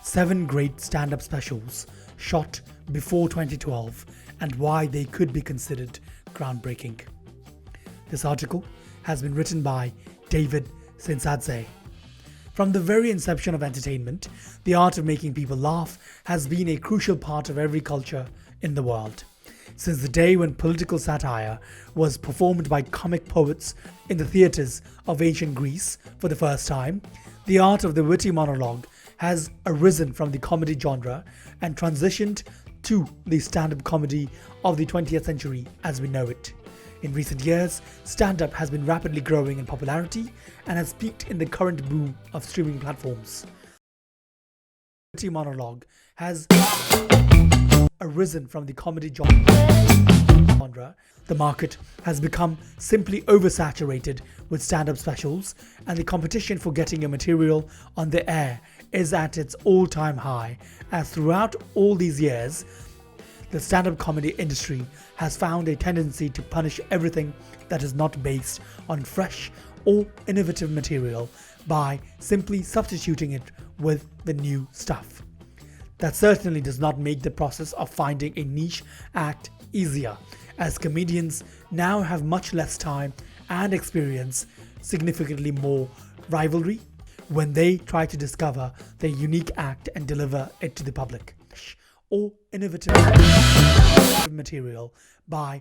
Seven great stand-up specials shot before 2012 and why they could be considered groundbreaking. This article has been written by David Sinsadze. From the very inception of entertainment, the art of making people laugh has been a crucial part of every culture in the world. Since the day when political satire was performed by comic poets in the theatres of ancient Greece for the first time, the art of the witty monologue has arisen from the comedy genre and transitioned to the stand-up comedy of the 20th century as we know it. In recent years, stand-up has been rapidly growing in popularity and has peaked in the current boom of streaming platforms. The witty monologue has arisen from the comedy genre. The market has become simply oversaturated with stand-up specials, and the competition for getting your material on the air is at its all-time high, as throughout all these years, the stand-up comedy industry has found a tendency to punish everything that is not based on fresh or innovative material by simply substituting it with the new stuff. That certainly does not make the process of finding a niche act easier, as comedians now have much less time and experience, significantly more rivalry, when they try to discover their unique act and deliver it to the public, or innovative material by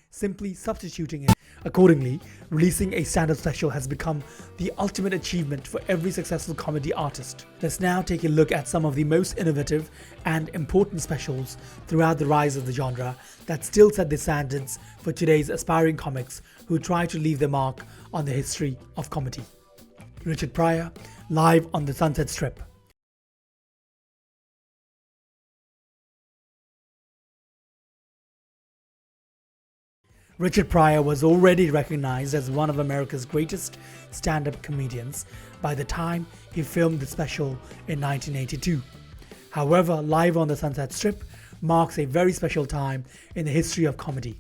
simply substituting it. Accordingly, releasing a stand-up special has become the ultimate achievement for every successful comedy artist. Let's now take a look at some of the most innovative and important specials throughout the rise of the genre that still set the standards for today's aspiring comics who try to leave their mark on the history of comedy. Richard Pryor, live on the Sunset Strip. Richard Pryor was already recognized as one of America's greatest stand-up comedians by the time he filmed the special in 1982. However, Live on the Sunset Strip marks a very special time in the history of comedy.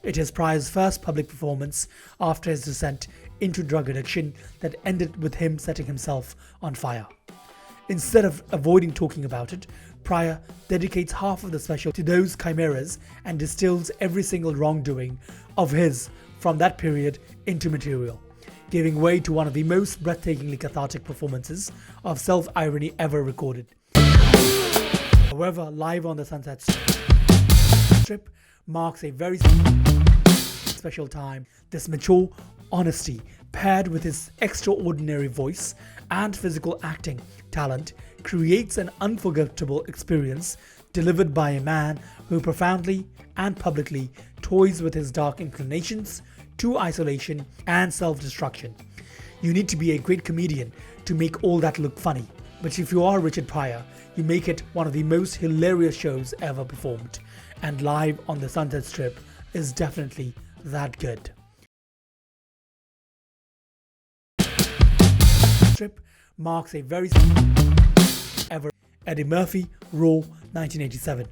It is Pryor's first public performance after his descent into drug addiction that ended with him setting himself on fire. Instead of avoiding talking about it, Pryor dedicates half of the special to those chimeras and distills every single wrongdoing of his from that period into material, giving way to one of the most breathtakingly cathartic performances of self-irony ever recorded. However, Live on the Sunset Strip marks a very special time. This mature honesty, paired with his extraordinary voice and physical acting talent, creates an unforgettable experience delivered by a man who profoundly and publicly toys with his dark inclinations to isolation and self-destruction. You need to be a great comedian to make all that look funny, but if you are Richard Pryor, you make it one of the most hilarious shows ever performed, and Live on the Sunset Strip is definitely that good. Strip marks a very ever. Eddie Murphy, Raw, 1987.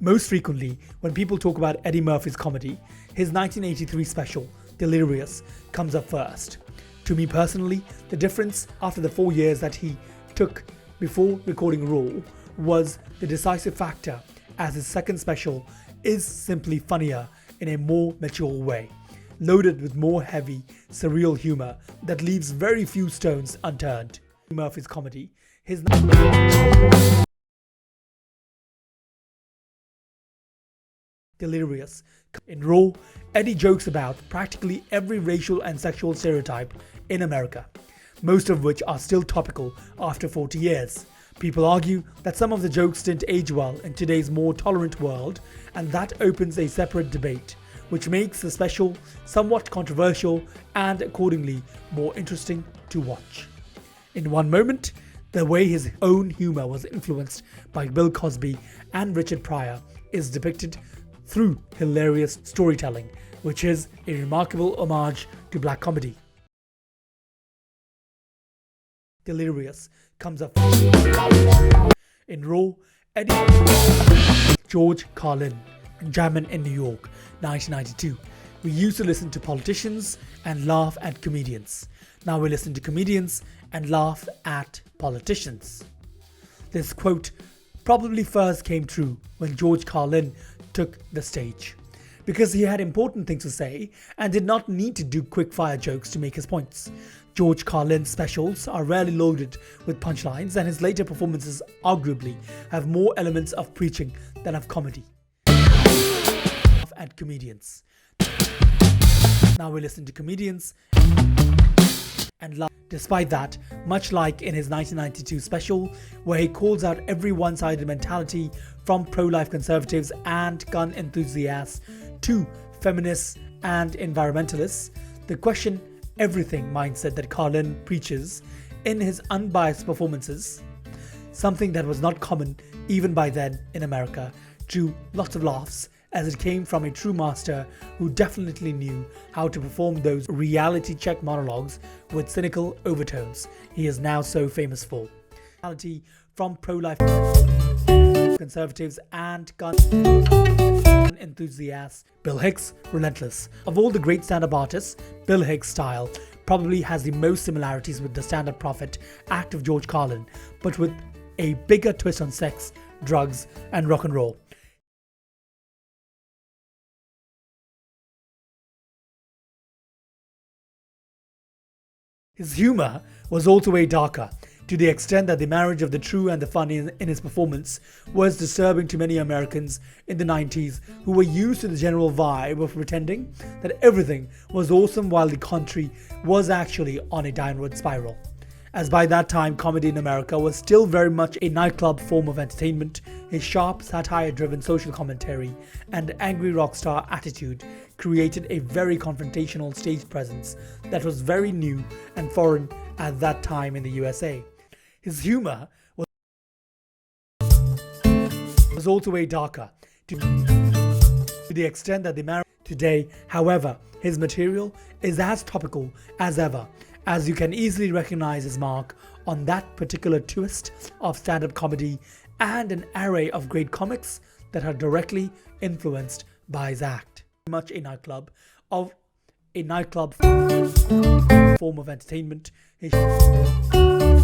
Most frequently, when people talk about Eddie Murphy's comedy, his 1983 special, Delirious, comes up first. To me personally, the difference after the 4 years that he took before recording Raw was the decisive factor, as his second special is simply funnier in a more mature way, loaded with more heavy, surreal humor that leaves very few stones unturned. Murphy's comedy, his Delirious. In Raw, Eddie jokes about practically every racial and sexual stereotype in America, most of which are still topical after 40 years. People argue that some of the jokes didn't age well in today's more tolerant world, and that opens a separate debate, which makes the special somewhat controversial and accordingly more interesting to watch. In one moment, the way his own humor was influenced by Bill Cosby and Richard Pryor is depicted through hilarious storytelling, which is a remarkable homage to black comedy. Delirious comes up in raw Eddie George Carlin and Jammin' in New York, 1992. We used to listen to politicians and laugh at comedians. Now we listen to comedians and laugh at politicians. This quote probably first came true when George Carlin took the stage, because he had important things to say and did not need to do quick-fire jokes to make his points. George Carlin's specials are rarely loaded with punchlines, and his later performances arguably have more elements of preaching than of comedy. At comedians. Now we listen to comedians and laugh. Despite that, much like in his 1992 special, where he calls out every one-sided mentality from pro-life conservatives and gun enthusiasts to feminists and environmentalists, the question everything mindset that Carlin preaches in his unbiased performances, something that was not common even by then in America, drew lots of laughs, as it came from a true master who definitely knew how to perform those reality check monologues with cynical overtones he is now so famous for. From pro-life conservatives and gun enthusiasts, Bill Hicks, relentless. Of all the great stand-up artists, Bill Hicks' style probably has the most similarities with the stand-up prophet act of George Carlin, but with a bigger twist on sex, drugs, and rock and roll. His humor was also way darker, to the extent that the marriage of the true and the funny in his performance was disturbing to many Americans in the 90s who were used to the general vibe of pretending that everything was awesome while the country was actually on a downward spiral. As by that time comedy in America was still very much a nightclub form of entertainment, his sharp, satire-driven social commentary and angry rock star attitude created a very confrontational stage presence that was very new and foreign at that time in the USA. His humor was also way darker, to the extent that the marriage today, however, his material is as topical as ever, as you can easily recognize his mark on that particular twist of stand-up comedy and an array of great comics that are directly influenced by his act. Much a nightclub form of entertainment, his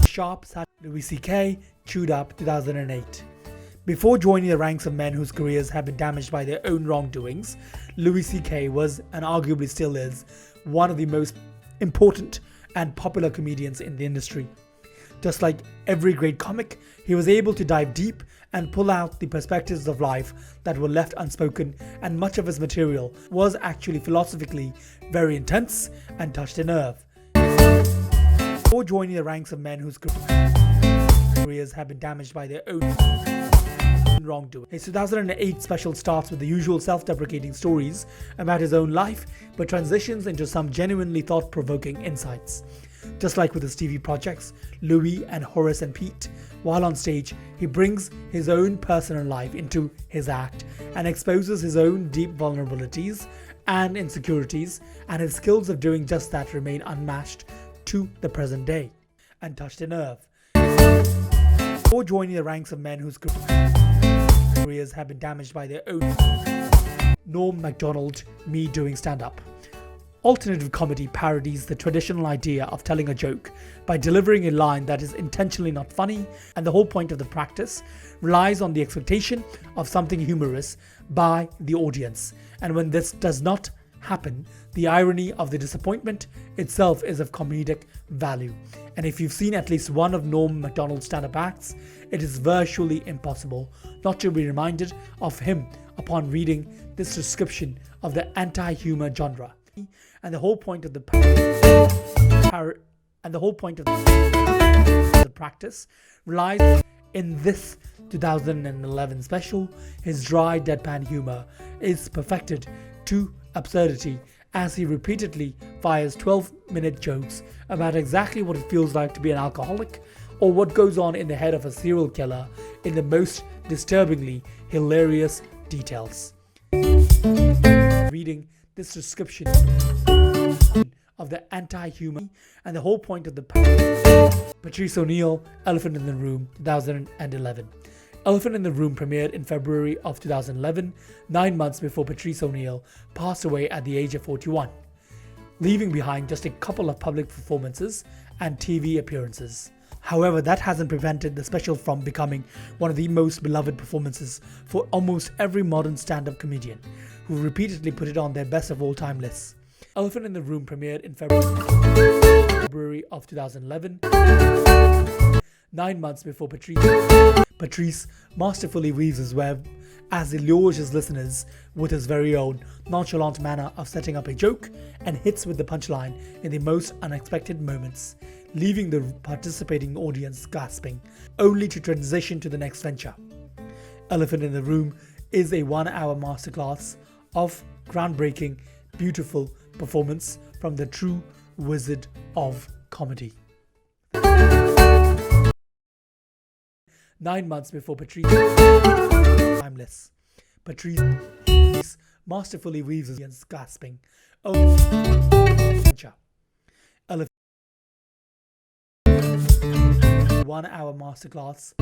sharp Louis C.K. Chewed Up, 2008. Before joining the ranks of men whose careers have been damaged by their own wrongdoings, Louis C.K. was, and arguably still is, one of the most important and popular comedians in the industry. Just like every great comic, he was able to dive deep and pull out the perspectives of life that were left unspoken, and much of his material was actually philosophically very intense and touched a nerve. Before joining the ranks of men whose careers have been damaged by their own wrongdoing. His 2008 special starts with the usual self-deprecating stories about his own life, but transitions into some genuinely thought-provoking insights. Just like with his TV projects, Louis and Horace and Pete, while on stage, he brings his own personal life into his act and exposes his own deep vulnerabilities and insecurities, and his skills of doing just that remain unmatched to the present day and touched a nerve. Before joining the ranks of men whose careers have been damaged by their own Macdonald, me doing stand-up. Alternative comedy parodies the traditional idea of telling a joke by delivering a line that is intentionally not funny, and the whole point of the practice relies on the expectation of something humorous by the audience. And when this does not happen, the irony of the disappointment itself is of comedic value. And if you've seen at least one of Norm Macdonald's stand-up acts, it is virtually impossible not to be reminded of him upon reading this description of the anti-humor genre. And the whole point of the practice relies in this 2011 special. His dry deadpan humor is perfected to absurdity as he repeatedly fires 12-minute jokes about exactly what it feels like to be an alcoholic, or what goes on in the head of a serial killer in the most disturbingly hilarious details. reading this description of the anti-human and the whole point of the Patrice ONeill, Elephant in the Room, 2011. Elephant in the Room premiered in February of 2011, 9 months before Patrice ONeill passed away at the age of 41, leaving behind just a couple of public performances and TV appearances. However, that hasn't prevented the special from becoming one of the most beloved performances for almost every modern stand-up comedian, who repeatedly put it on their best of all time lists. Elephant in the Room premiered in February of 2011, 9 months before Patrice masterfully weaves his web as he lures his listeners with his very own nonchalant manner of setting up a joke and hits with the punchline in the most unexpected moments, leaving the participating audience gasping, only to transition to the next venture. Elephant in the Room is a 1-hour masterclass of groundbreaking, beautiful performance from the true wizard of comedy. 9 months before Patrice, timeless. Patrice masterfully weaves his audience gasping. Oh, 1-hour masterclass.